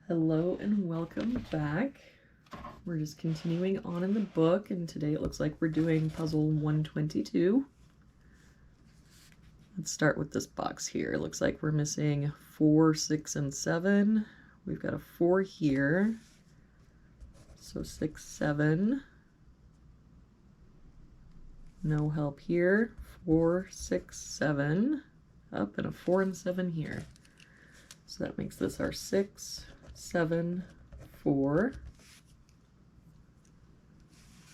Hello and welcome back. We're just continuing on in the book, and today it looks like we're doing puzzle 122. Let's start with this box here. It looks like we're missing 4, 6, and 7. We've got a 4 here, so 6, 7. No help here. 4, 6, 7. Up, and a 4 and 7 here. So that makes this our 6, 7, 4.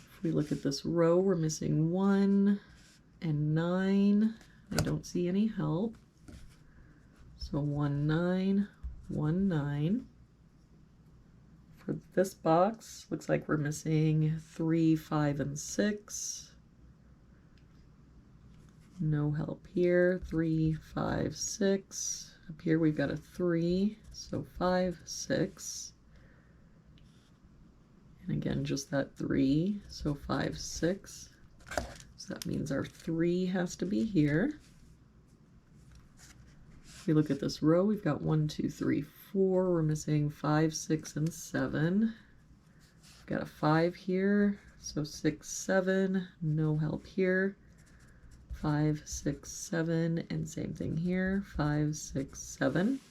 If we look at this row, we're missing 1 and 9. I don't see any help. So 1, 9, 1, 9. For this box, looks like we're missing 3, 5, and 6. No help here. 3, 5, 6. Up here we've got a 3, so 5, 6. And again, just that 3, so 5, 6. So that means our 3 has to be here. If we look at this row, we've got 1, 2, 3, 4. We're missing 5, 6, and 7. We've got a 5 here, so 6, 7. No help here. 5, 6, 7, and same thing here, 5, 6, 7.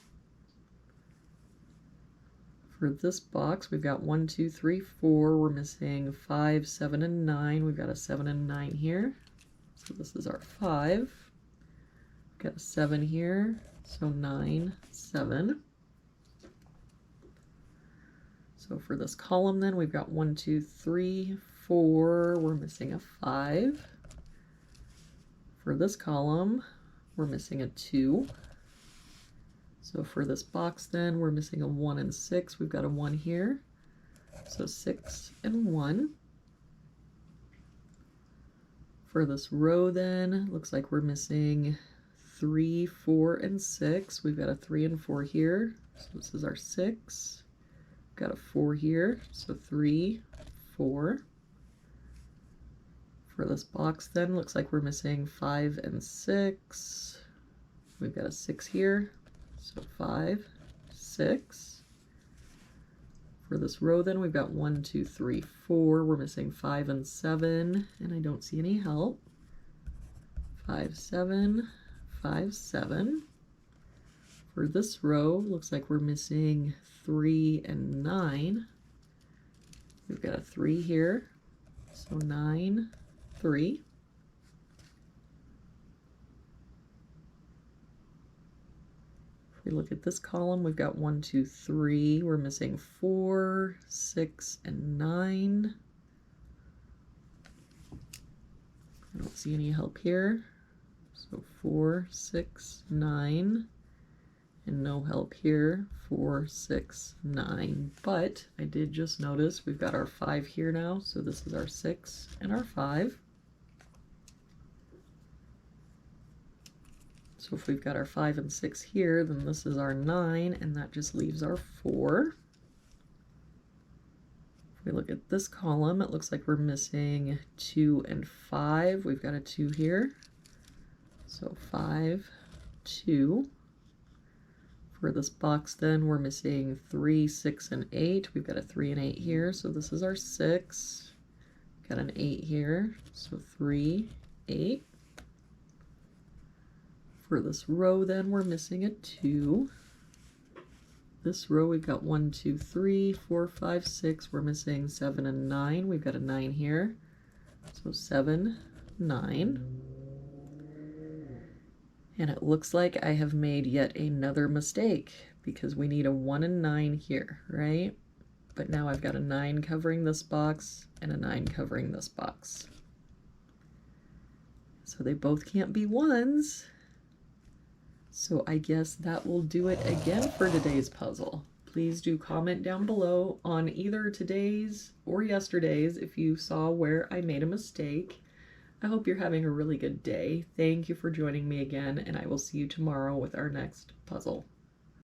For this box, we've got 1, 2, 3, 4. We're missing 5, 7, and 9. We've got a 7 and 9 here, so this is our 5. We've got a 7 here, so 9, 7. So for this column then, we've got 1, 2, 3, 4. We're missing a 5. For this column, we're missing a 2. So for this box then, we're missing a 1 and 6. We've got a 1 here. So 6 and 1. For this row then, looks like we're missing 3, 4, and 6. We've got a 3 and 4 here. So this is our 6. We've got a 4 here. So 3, 4. For this box then, looks like we're missing 5 and 6. We've got a 6 here, so 5, 6. For this row then, we've got 1, 2, 3, 4. We're missing 5 and 7, and I don't see any help. 5, 7, 5, 7. For this row, looks like we're missing 3 and 9. We've got a 3 here, so 9, 3. If we look at this column, we've got 1, 2, 3. We're missing 4, 6, and 9. I don't see any help here. So 4, 6, 9. And no help here. 4, 6, 9. But I did just notice we've got our 5 here now. So this is our 6 and our 5. So if we've got our 5 and 6 here, then this is our 9, and that just leaves our 4. If we look at this column, it looks like we're missing 2 and 5. We've got a 2 here. So 5, 2. For this box then, we're missing 3, 6, and 8. We've got a 3 and 8 here, so this is our 6. Got an 8 here, so 3, 8. For this row then, we're missing a 2. This row we've got 1, 2, 3, 4, 5, 6. We're missing 7 and 9. We've got a 9 here. So 7, 9. And it looks like I have made yet another mistake because we need a 1 and 9 here, right? But now I've got a 9 covering this box and a 9 covering this box. So they both can't be 1s. So I guess that will do it again for today's puzzle. Please do comment down below on either today's or yesterday's if you saw where I made a mistake. I hope you're having a really good day. Thank you for joining me again, and I will see you tomorrow with our next puzzle.